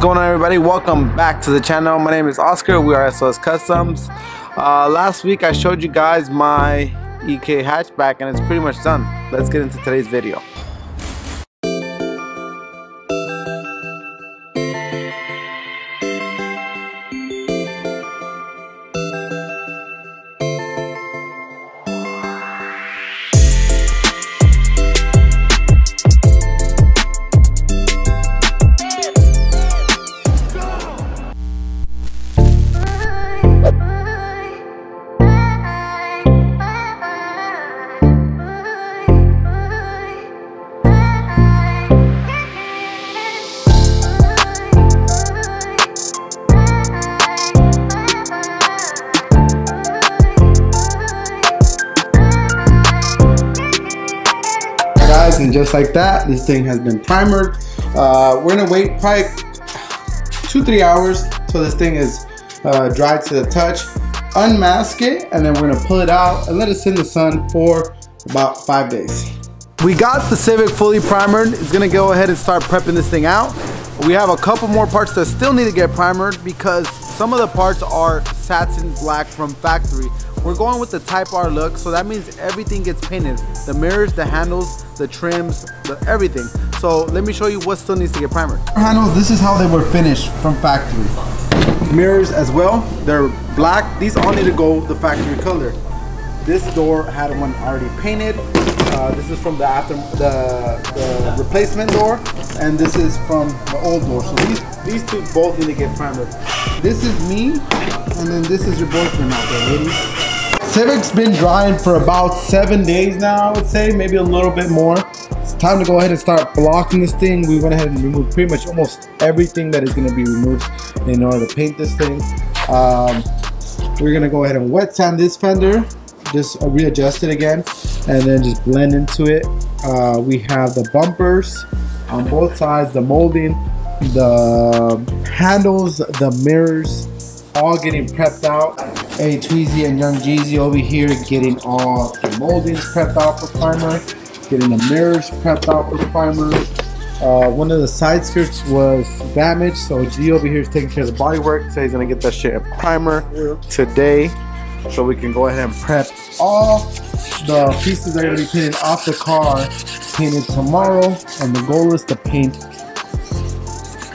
going on, everybody? Welcome back to the channel. My name is Oscar. We are SOS Customs. Last week I showed you guys my EK hatchback and it's pretty much done. Let's get into today's video. And just like that, this thing has been primered. We're gonna wait probably 2-3 hours till this thing is dry to the touch, unmask it, and then we're gonna pull it out and let it sit in the sun for about 5 days. We got the Civic fully primered. It's gonna go ahead and start prepping this thing out. We have a couple more parts that still need to get primered because some of the parts are satin black from factory. We're going with the Type R look, so that means everything gets painted. The mirrors, the handles, the trims, everything. So let me show you what still needs to get primered. Handles, this is how they were finished from factory. Mirrors as well, they're black. These all need to go the factory color. This door had one already painted. This is from the replacement door, and this is from the old door. So these two both need to get primered. This is me, and then this is your boyfriend out there, ladies. Civic's been drying for about 7 days now, I would say, maybe a little bit more. It's time to go ahead and start blocking this thing. We went ahead and removed pretty much almost everything that is going to be removed in order to paint this thing. We're going to go ahead and wet sand this fender, just readjust it again, and then just blend into it. We have the bumpers on both sides, the molding, the handles, the mirrors, all getting prepped out. Hey, Tweezy and Young Jeezy over here getting all the moldings prepped out for primer, getting the mirrors prepped out for primer. One of the side skirts was damaged, so G over here is taking care of the body work. So he's gonna get that shit in primer today, so we can go ahead and prep all the pieces that are gonna be painted off the car, painted tomorrow, and the goal is to paint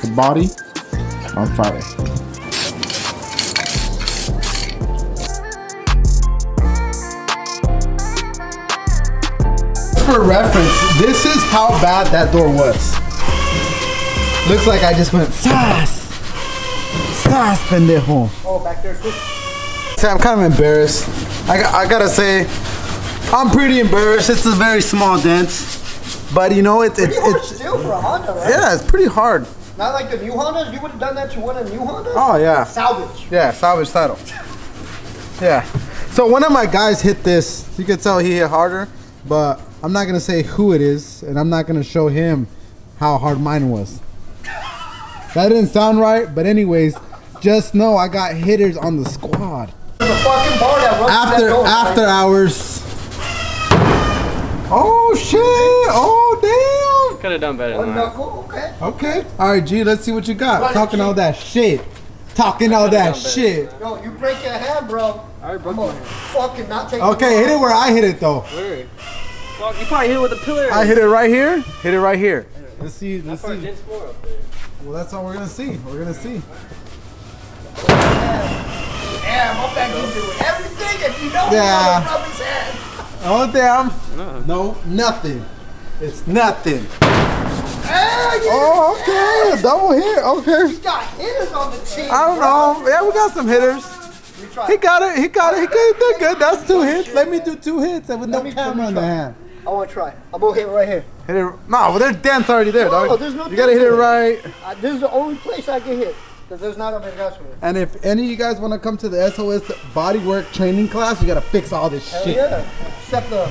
the body on Friday. For reference, this is how bad that door was. Looks like I just went sass, pendejo. Oh, back there too. I'm kind of embarrassed. I gotta say, I'm pretty embarrassed. It's a very small dent, but you know it's still for a Honda, right? Yeah, it's pretty hard. Not like the new Hondas. You would have done that to one of the new Hondas. Oh yeah. Salvage. Yeah, salvage title. Yeah. So one of my guys hit this. You can tell he hit harder, but I'm not gonna say who it is, and I'm not gonna show him how hard mine was. That didn't sound right, but anyways, just know I got hitters on the squad. There's a fucking bar that runs after hours. Oh shit! Oh damn! Could have done better than that. Okay. Okay. All right, G. Let's see what you got. Talking all that shit. Talking all that shit. Yo, you break your hand, bro. I already broke I'm gonna fucking not take. Okay, hit it where I hit it though. Where? Well, you probably hit it with a pillar. I hit it right here. Hit it right here. Let's see. Let's see. Up there. Well, that's all we're gonna see. We're gonna see. Yeah, my back is doing everything, and you know Yeah. rub his head. Oh damn. No, nothing. It's nothing. Oh, okay. A double hit. Okay. He got hitters on the team. I don't know. Yeah, we got some hitters. He got it. He got it. He did good. That's 2 hits. Let me do 2 hits with no camera in the hand. I want to try. I'm gonna hit right here. Hit it. No, well, there's dents already there, No, dog. there's no you gotta hit it right. This is the only place I can hit. Because there's not a Megaswing. And if any of you guys want to come to the SOS bodywork training class, you gotta fix all this shit. Yeah. Except the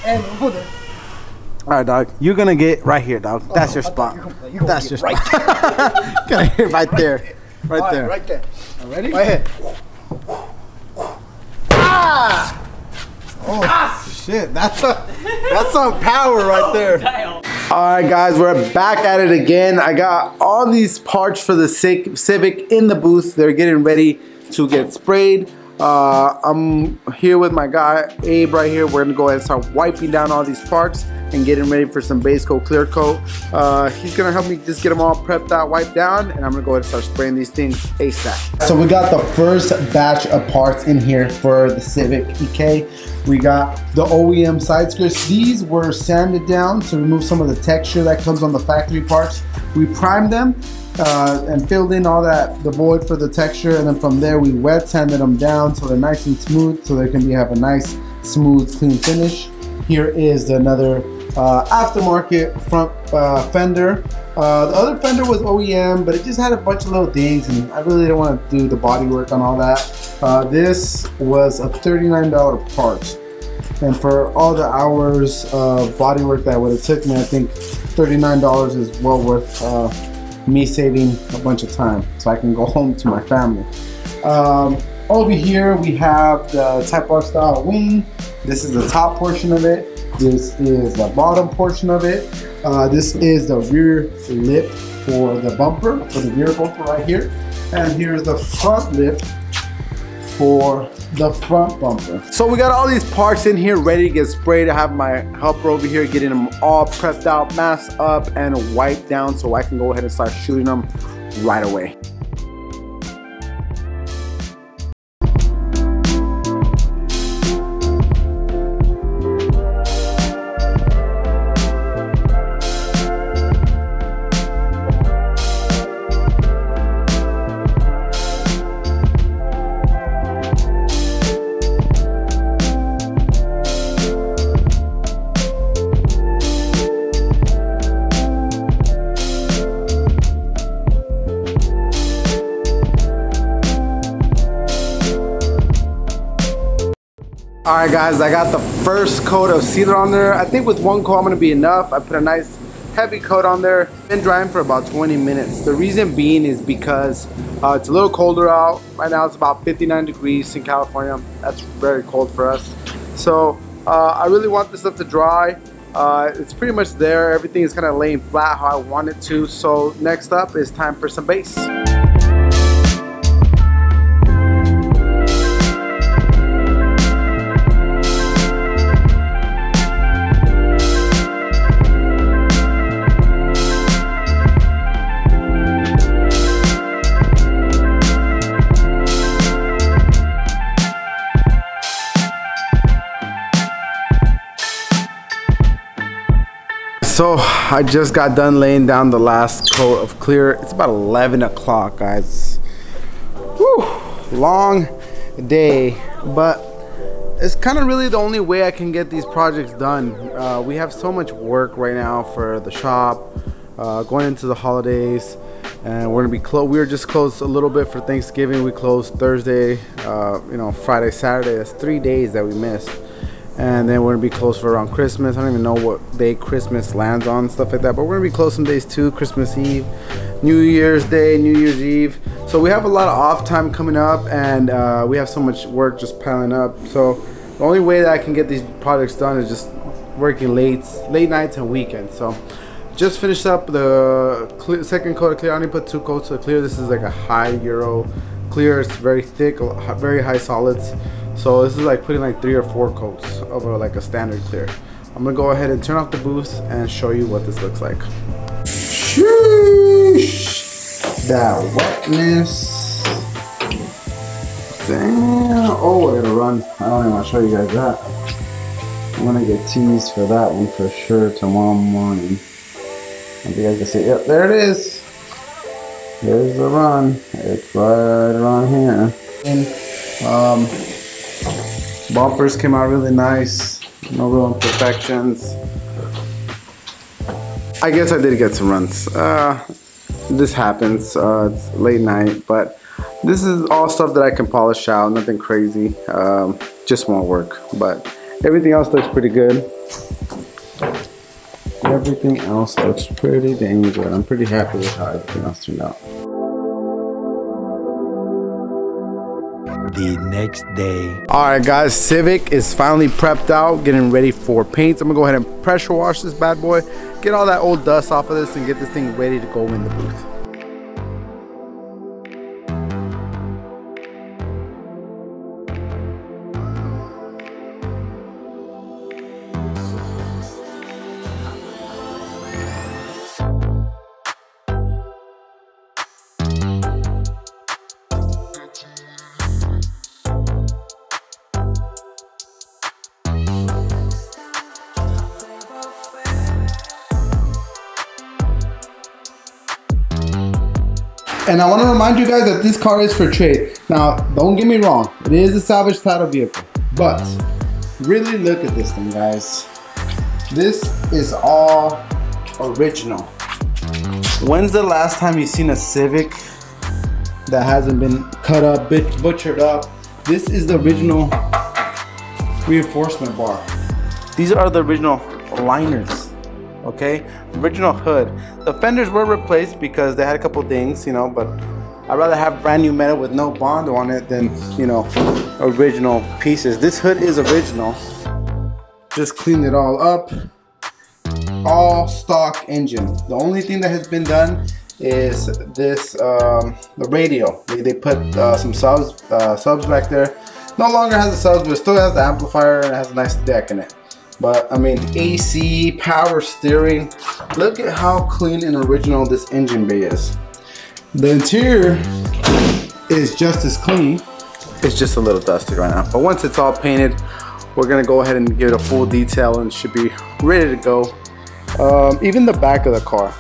end holder. All right, dog. You're gonna get right here, dog. That's your spot. That's your spot. Gonna hit right there. Right there. Right there. Ready? Right here. Ah! Oh shit, that's some power right there. Damn. Alright guys, we're back at it again. I got all these parts for the Civic in the booth. They're getting ready to get sprayed. I'm here with my guy Abe right here. We're gonna go ahead and start wiping down all these parts and getting ready for some base coat, clear coat. He's gonna help me just get them all prepped out, wiped down, and I'm gonna go ahead and start spraying these things ASAP. So we got the first batch of parts in here for the Civic EK. We got the OEM side skirts. These were sanded down to remove some of the texture that comes on the factory parts. We primed them and filled in all the void for the texture, and then from there we wet sanded them down so they're nice and smooth, so they can have a nice, smooth, clean finish. Here is another aftermarket front fender. The other fender was OEM, but it just had a bunch of little dings, and I really didn't want to do the body work on all that. This was a $39 part, and for all the hours of body work that would have took me, I think $39 is well worth me saving a bunch of time so I can go home to my family. Over here we have the Type R style wing. This is the top portion of it. This is the bottom portion of it. This is the rear lip for the bumper, for the rear bumper right here. And here's the front lip for the front bumper. So we got all these parts in here ready to get sprayed. I have my helper over here getting them all prepped out, masked up, and wiped down so I can go ahead and start shooting them right away. Alright guys, I got the first coat of sealer on there. I think with one coat I'm going to be enough. I put a nice heavy coat on there. Been drying for about 20 minutes. The reason being is because it's a little colder out. Right now it's about 59 degrees in California. That's very cold for us. So I really want this stuff to dry. It's pretty much there. Everything is kind of laying flat how I want it to. So next up is time for some base. So I just got done laying down the last coat of clear. It's about 11 o'clock, guys. Whew, long day, but it's kind of really the only way I can get these projects done. We have so much work right now for the shop, going into the holidays, and we're gonna be closed. We were just closed a little bit for Thanksgiving. We closed Thursday, you know, Friday, Saturday. That's 3 days that we missed. And then we're gonna be closed for around Christmas. I don't even know what day Christmas lands on, stuff like that, but we're gonna be closed some days too. Christmas Eve, New Year's Day, New Year's Eve. So we have a lot of off time coming up, and we have so much work just piling up. So the only way that I can get these projects done is just working late nights and weekends. So just finished up the second coat of clear. I only put 2 coats of clear. This is like a high Euro clear. It's very thick, very high solids. So this is like putting like 3 or 4 coats of like a standard clear. I'm gonna go ahead and turn off the booth and show you what this looks like. Sheesh, that wetness. Damn. Oh, I gotta run. I don't even want to show you guys that. I'm gonna get teased for that one for sure tomorrow morning. If you guys can see, yep, there it is. There's the run. It's right around here. And bumpers came out really nice. No real imperfections. I guess I did get some runs. This happens. It's late night, but this is all stuff that I can polish out. Nothing crazy. Just won't work. But everything else looks pretty good. Everything else looks pretty dang good. I'm pretty happy with how everything else turned out. The next day. All right, guys, Civic is finally prepped out, getting ready for paints. I'm gonna go ahead and pressure wash this bad boy, get all that old dust off of this, and get this thing ready to go in the booth. And I want to remind you guys that this car is for trade. Now, don't get me wrong, it is a salvage title vehicle, but really look at this thing, guys. This is all original. When's the last time you've seen a Civic that hasn't been cut up, butchered up? This is the original reinforcement bar. These are the original liners. Okay, original hood. The fenders were replaced because they had a couple dings, you know, but I'd rather have brand new metal with no bond on it than, you know, original pieces. This hood is original. Just cleaned it all up. All stock engine. The only thing that has been done is this, the radio. They put some subs back there. No longer has the subs, but it still has the amplifier and it has a nice deck in it. But I mean, AC, power steering. Look at how clean and original this engine bay is. The interior is just as clean. It's just a little dusty right now. But once it's all painted, we're gonna go ahead and give it a full detail and should be ready to go. Even the back of the car.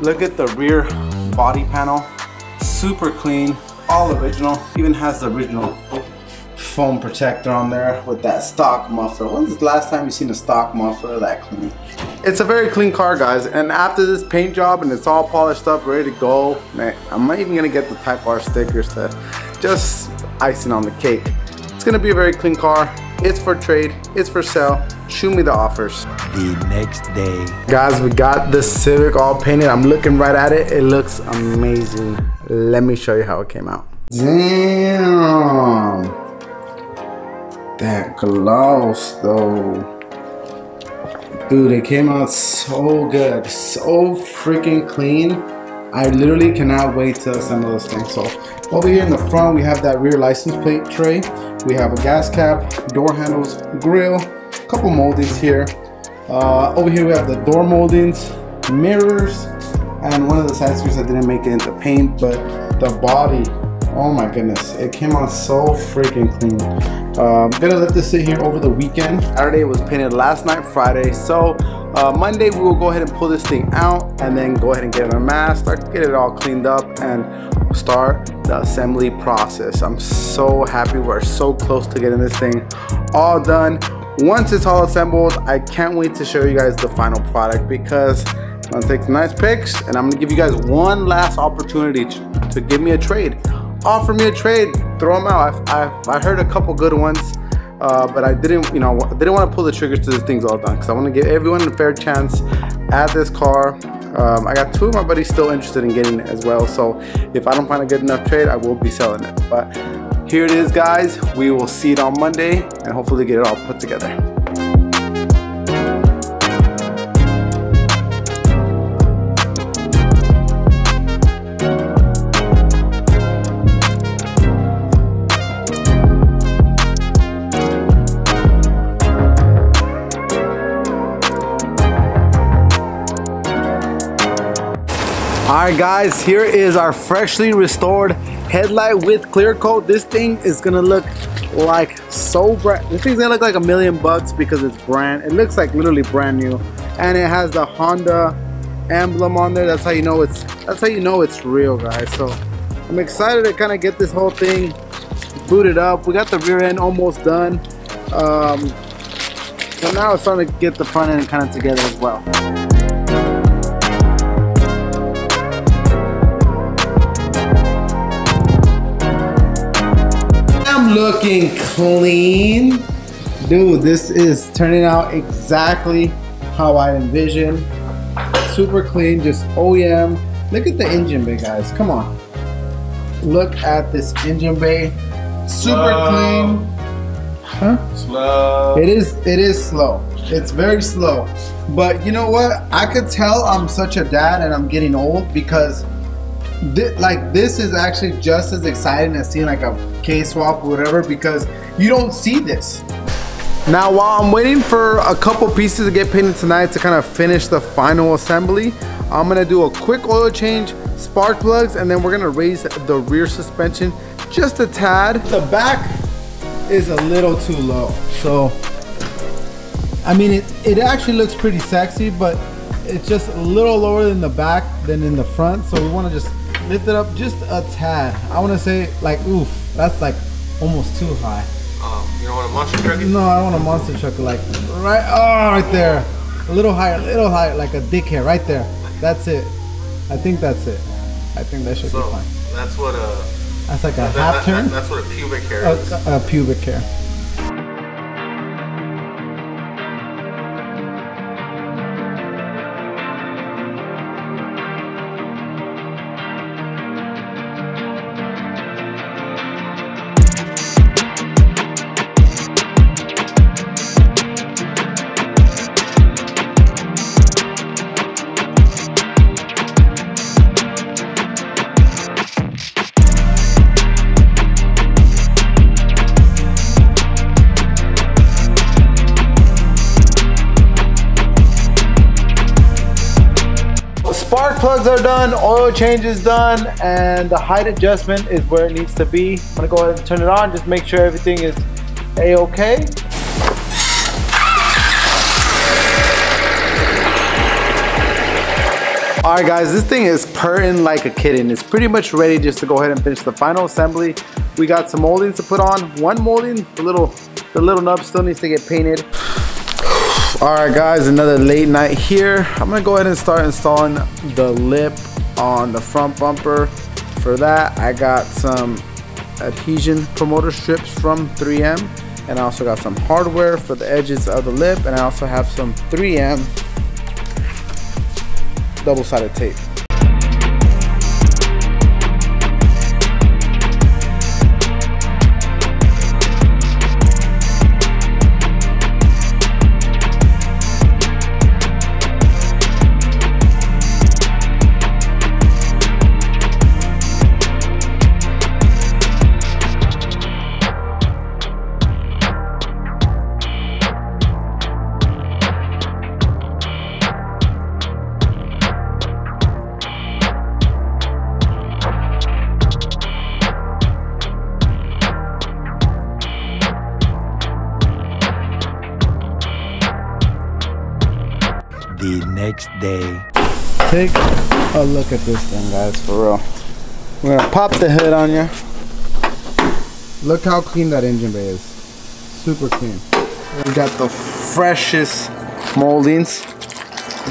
Look at the rear body panel. Super clean, all original. Even has the original foam protector on there with that stock muffler. When's the last time you seen a stock muffler that clean? It's a very clean car, guys, and after this paint job and it's all polished up, ready to go, man, I'm not even gonna get the Type R stickers to just icing on the cake. It's gonna be a very clean car. It's for trade, it's for sale. Shoot me the offers. The next day. Guys, we got the Civic all painted. I'm looking right at it. It looks amazing. Let me show you how it came out. Damn. That gloss though, dude, it came out so good, so freaking clean. I literally cannot wait to assemble this thing. So over here in the front, we have that rear license plate tray. We have a gas cap, door handles, grill, a couple moldings here. Over here we have the door moldings, mirrors, and one of the side screws that didn't make it into paint, but the body, oh my goodness, it came out so freaking clean. I'm gonna let this sit here over the weekend. Saturday was painted last night, Friday. So Monday we will go ahead and pull this thing out and then go ahead and get it unmasked, start get it all cleaned up and start the assembly process. I'm so happy. We're so close to getting this thing all done. Once it's all assembled, I can't wait to show you guys the final product because I'm gonna take some nice pics and I'm gonna give you guys one last opportunity to give me a trade. Offer me a trade, throw them out. I heard a couple good ones, but I didn't, you know, didn't want to pull the triggers to this thing's all done because I want to give everyone a fair chance at this car. I got two of my buddies still interested in getting it as well, so if I don't find a good enough trade, I will be selling it. But here it is, guys. We will see it on Monday and hopefully get it all put together. Alright guys, here is our freshly restored headlight with clear coat. This thing is gonna look like so brand. This thing's gonna look like $1,000,000 because it's it looks like literally brand new, and it has the Honda emblem on there. That's how you know it's real, guys. So I'm excited to kind of get this whole thing booted up. We got the rear end almost done, so now it's starting to get the front end kind of together as well. Looking clean, dude. This is turning out exactly how I envisioned. Super clean, just OEM. Look at the engine bay, guys. Come on, look at this engine bay. Super clean. Huh? Slow. It is slow. It's very slow. But you know what? I could tell I'm such a dad and I'm getting old because this is actually just as exciting as seeing like a K-swap or whatever, because you don't see this. Now while I'm waiting for a couple pieces to get painted tonight to kind of finish the final assembly, I'm gonna do a quick oil change, spark plugs, and then we're gonna raise the rear suspension just a tad. The back is a little too low, so I mean it actually looks pretty sexy, but it's just a little lower in the back than in the front, so we want to just lift it up just a tad. I want to say like, oof, that's like almost too high. You don't want a monster truck? No, I don't want a monster truck, like right there, a little higher, like a dick hair right there. That's it. I think that's it. I think that should be fine. That's what that's like a half turn. That's what a pubic hair is. A pubic hair. Spark plugs are done, oil change is done, and the height adjustment is where it needs to be. I'm gonna go ahead and turn it on, just make sure everything is a-okay. Alright guys, this thing is purring like a kitten. It's pretty much ready just to go ahead and finish the final assembly. We got some moldings to put on. One molding, the little nub still needs to get painted. Alright guys, another late night here. I'm gonna go ahead and start installing the lip on the front bumper. For that, I got some adhesion promoter strips from 3M, and I also got some hardware for the edges of the lip, and I also have some 3M double-sided tape. The next day. Take a look at this thing, guys, for real. We're gonna pop the hood on you. Look how clean that engine bay is. Super clean. We got the freshest moldings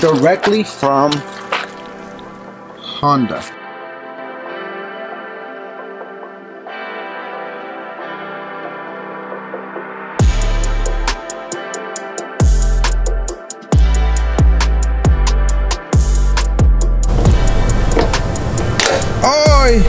directly from Honda. Oi!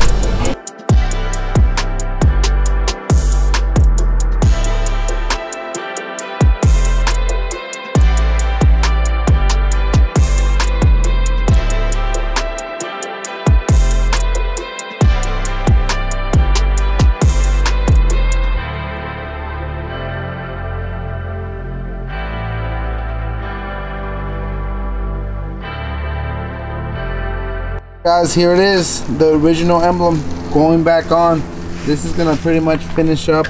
Guys, here it is, the original emblem going back on. This is gonna pretty much finish up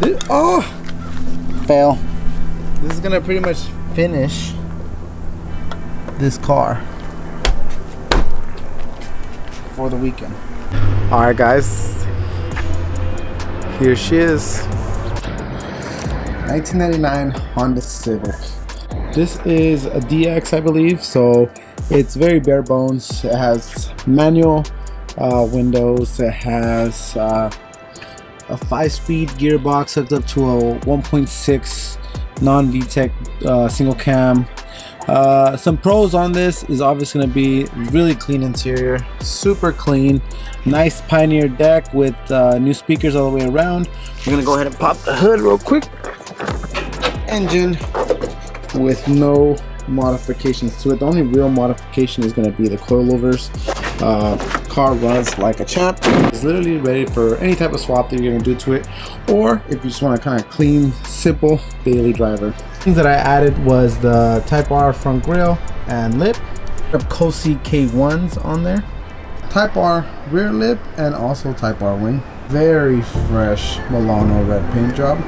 this, fail. This is gonna pretty much finish this car for the weekend. All right guys, here she is. 1999 Honda Civic. This is a DX, I believe, so it's very bare bones. It has manual windows. It has a 5-speed gearbox hooked up to a 1.6 non-VTEC single cam. Some pros on this is obviously going to be really clean interior, super clean, nice Pioneer deck with new speakers all the way around. We're going to go ahead and pop the hood real quick. Engine with no modifications to it. The only real modification is going to be the coilovers. Car runs like a champ. It's literally ready for any type of swap that you're going to do to it, or if you just want a kind of clean, simple daily driver. Things that I added was the Type R front grille and lip. I have Cosi K1s on there. Type R rear lip and also Type R wing. Very fresh Milano red paint job.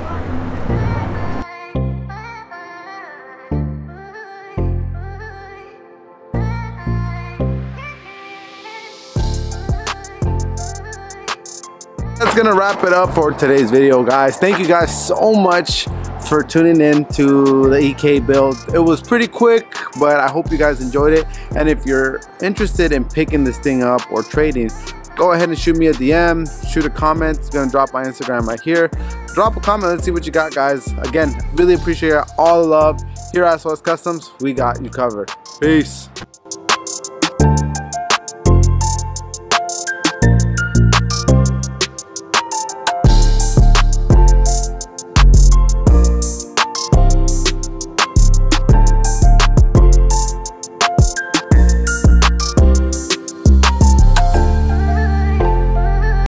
That's gonna wrap it up for today's video, guys. Thank you guys so much for tuning in to the EK build. It was pretty quick, but I hope you guys enjoyed it. And if you're interested in picking this thing up or trading, go ahead and shoot me a DM, shoot a comment. It's gonna drop my Instagram right here. Drop a comment, let's see what you got, guys. Again, really appreciate all the love. Here at SOS Customs, we got you covered. Peace.